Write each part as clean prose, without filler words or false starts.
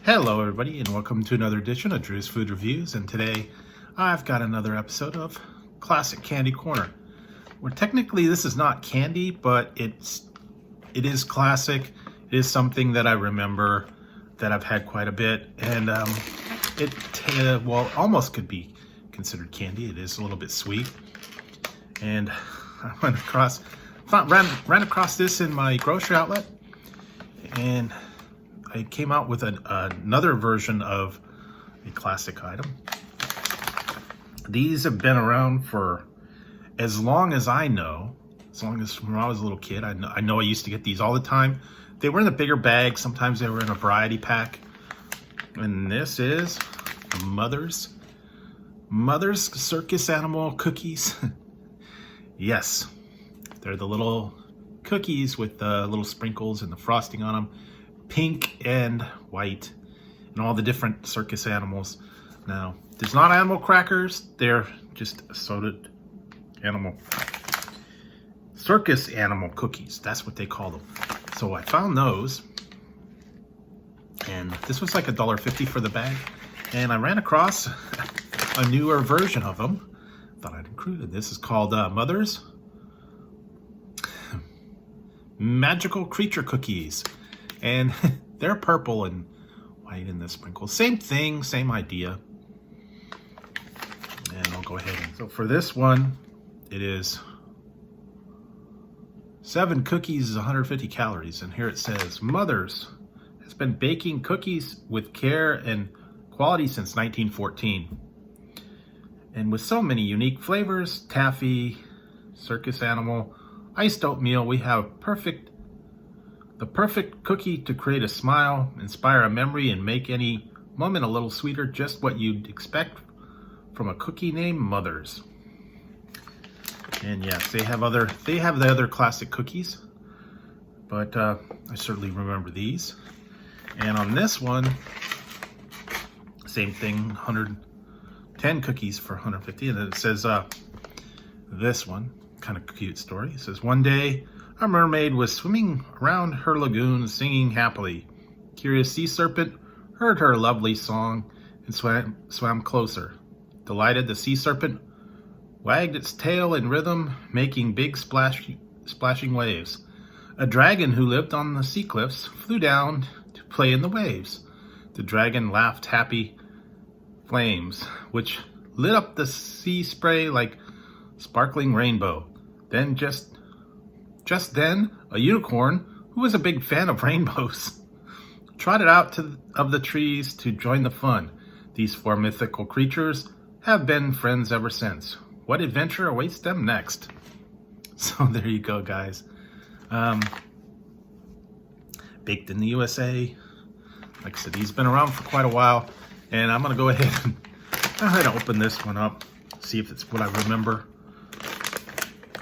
Hello everybody and welcome to another edition of Drew's Food Reviews, and today I've got another episode of Classic Candy Corner. Where technically this is not candy, but it is classic. It is something that I remember that I've had quite a bit, and almost could be considered candy. It is a little bit sweet, and I ran across this in my grocery outlet, and I came out with another version of a classic item. These have been around for as long as I know, as long as when I was a little kid. I know I used to get these all the time. They were in a bigger bag. Sometimes they were in a variety pack. And this is Mother's Circus Animal Cookies. Yes, they're the little cookies with the little sprinkles and the frosting on them. Pink and white, and all the different circus animals. Now, there's not animal crackers, they're just assorted circus animal cookies. That's what they call them. So I found those, and this was like $1.50 for the bag, and I ran across a newer version of them. Thought I'd include it. This is called Mother's Magical Creature Cookies. And they're purple and white in the sprinkles. Same thing, same idea. And I'll go ahead and... So for this one, it is 7 cookies, 150 calories. And here it says, Mother's has been baking cookies with care and quality since 1914. And with so many unique flavors, taffy, circus animal, iced oatmeal, we have the perfect cookie to create a smile, inspire a memory, and make any moment a little sweeter, just what you'd expect from a cookie named Mother's. And yes, they have the other classic cookies, but I certainly remember these. And on this one, same thing, 110 cookies for 150. And then it says, this one, kind of cute story. It says, one day, a mermaid was swimming around her lagoon, singing happily. Curious sea serpent heard her lovely song and swam closer. Delighted, the sea serpent wagged its tail in rhythm, making big splashing waves. A dragon who lived on the sea cliffs flew down to play in the waves. The dragon laughed happy flames, which lit up the sea spray like sparkling rainbow. Then just then, a unicorn, who was a big fan of rainbows, trotted out of the trees to join the fun. These 4 mythical creatures have been friends ever since. What adventure awaits them next? So there you go, guys. Baked in the USA. Like I said, these have been around for quite a while. And I'm going to go ahead and open this one up, see if it's what I remember.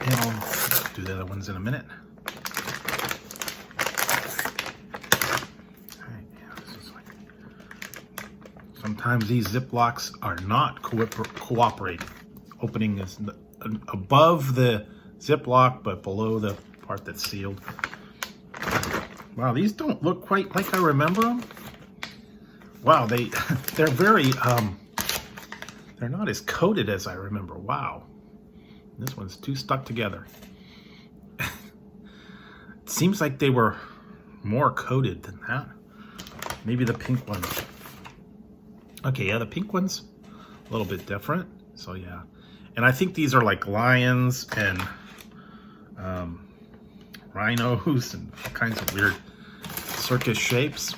And I'll do the other ones in a minute. Sometimes these Ziplocs are not cooperating. Opening is above the Ziploc, but below the part that's sealed. Wow, these don't look quite like I remember them. Wow, they're very they're not as coated as I remember. Wow, this one's too stuck together. It seems like they were more coated than that. Maybe the pink ones. Okay, yeah, the pink one's a little bit different. So yeah, and I think these are like lions and rhinos and all kinds of weird circus shapes.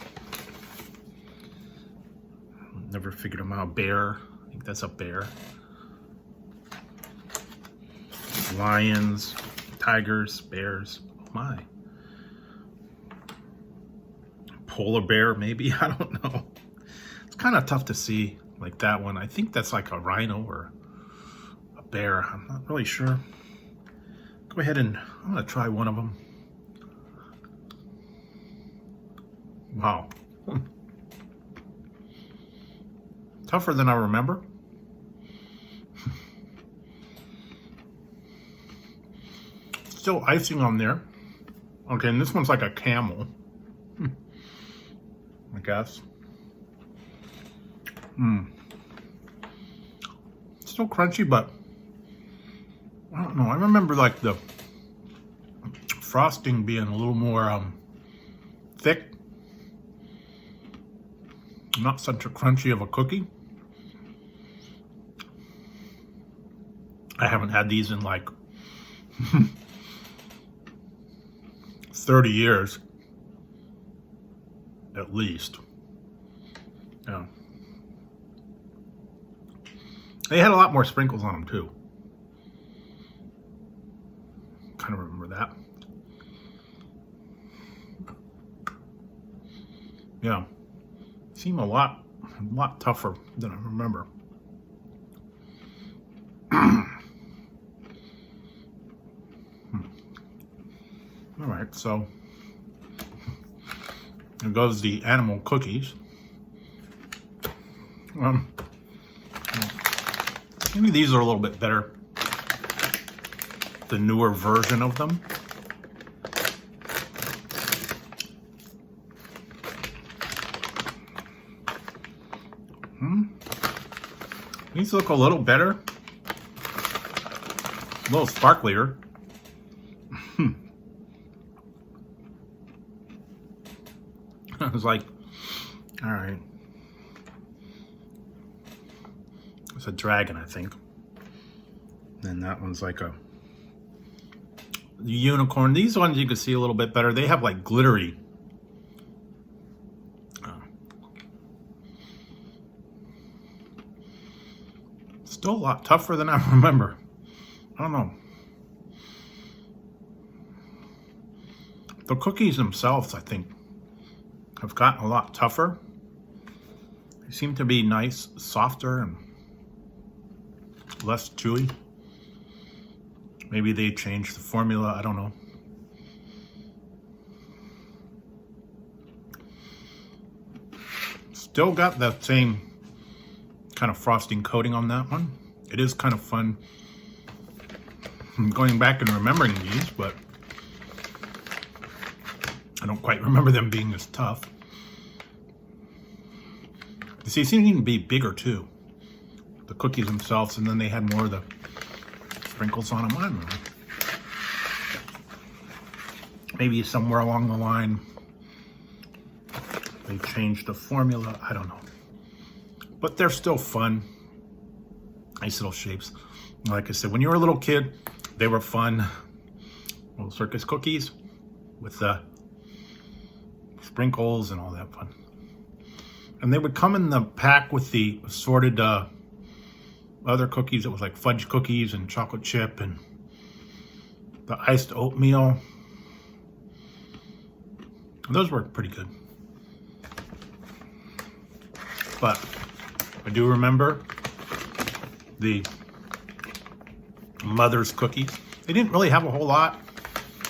Never figured them out. Bear, I think that's a bear. Lions, tigers, bears. Oh my. Polar bear, maybe. I don't know. It's kind of tough to see like that one. I think that's like a rhino or a bear. I'm not really sure. Go ahead and I'm going to try one of them. Wow. Tougher than I remember. Still icing on there. Okay, and this one's like a camel. I guess. Still crunchy, but I don't know. I remember like the frosting being a little more thick. Not such a crunchy of a cookie. I haven't had these in like 30 years, at least. Yeah. They had a lot more sprinkles on them too. Kind of remember that. Yeah. Seem a lot tougher than I remember. All right, so there goes the animal cookies. Maybe these are a little bit better. The newer version of them. These look a little better. A little sparklier. I was like, all right. It's a dragon, I think. And that one's like a unicorn. These ones you can see a little bit better. They have like glittery. Still a lot tougher than I remember. I don't know. The cookies themselves, I think, have gotten a lot tougher. They seem to be nice, softer, and less chewy. Maybe they changed the formula, I don't know. Still got that same kind of frosting coating on that one. It is kind of fun going back and remembering these, but I don't quite remember them being as tough. You see, they seem to be bigger too. The cookies themselves, and then they had more of the sprinkles on them. I don't know. Maybe somewhere along the line they changed the formula. I don't know. But they're still fun. Nice little shapes. Like I said, when you were a little kid, they were fun. Little circus cookies with the sprinkles and all that fun. And they would come in the pack with the assorted other cookies. It was like fudge cookies and chocolate chip and the iced oatmeal. And those were pretty good. But I do remember the Mother's cookies. They didn't really have a whole lot.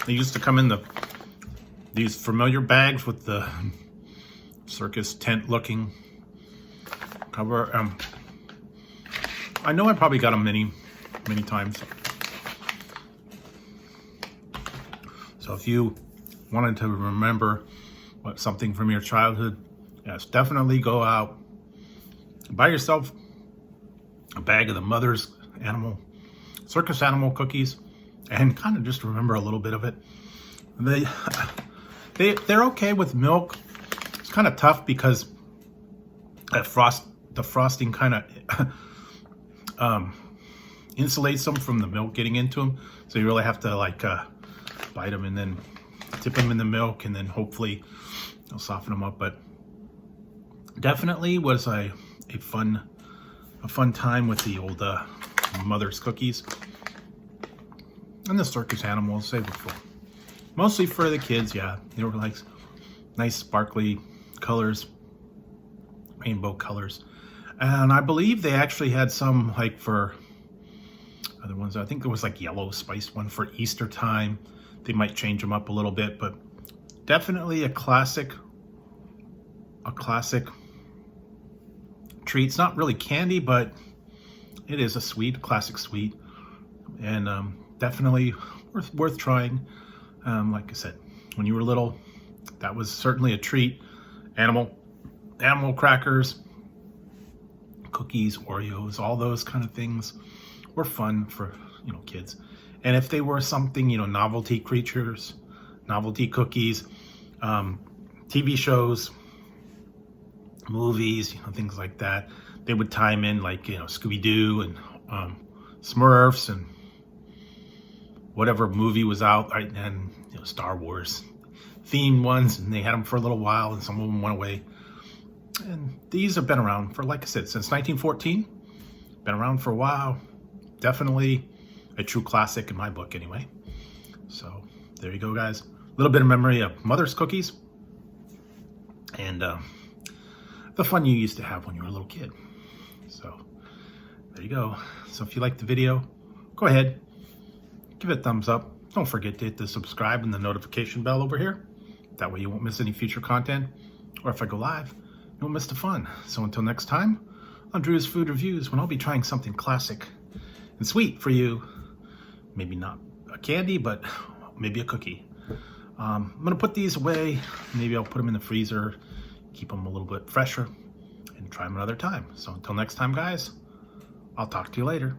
They used to come in these familiar bags with the circus tent looking cover. I know I probably got them many times. So if you wanted to remember something from your childhood, yes, definitely go out, buy yourself a bag of the Mother's circus animal cookies, and kind of just remember a little bit of it. They're okay with milk. It's kind of tough because the frosting kind of insulates them from the milk getting into them. So you really have to like bite them and then dip them in the milk, and then hopefully it'll soften them up. But definitely was a fun time with the old Mother's cookies. And the circus animals, they were fun. Mostly for the kids, yeah. They were like nice sparkly colors, rainbow colors. And I believe they actually had some like for other ones. I think there was like yellow spiced one for Easter time. They might change them up a little bit, but definitely a classic treat. It's not really candy, but it is a classic sweet, and definitely worth trying. Like I said, when you were little, that was certainly a treat. Animal crackers, cookies, Oreos, all those kind of things were fun for, kids. And if they were something, novelty creatures, novelty cookies, TV shows, movies, things like that, they would time in like, Scooby-Doo and Smurfs and whatever movie was out, right? And Star Wars themed ones, and they had them for a little while, and some of them went away. And these have been around for, like I said, since 1914. Been around for a while. Definitely a true classic in my book, anyway. So there you go, guys. A little bit of memory of Mother's cookies and the fun you used to have when you were a little kid. So there you go. So if you liked the video, go ahead, give it a thumbs up. Don't forget to hit the subscribe and the notification bell over here. That way you won't miss any future content. Or if I go live, you won't miss the fun. So until next time, on Drew's Food Reviews, when I'll be trying something classic and sweet for you. Maybe not a candy, but maybe a cookie. I'm going to put these away. Maybe I'll put them in the freezer, keep them a little bit fresher, and try them another time. So until next time, guys, I'll talk to you later.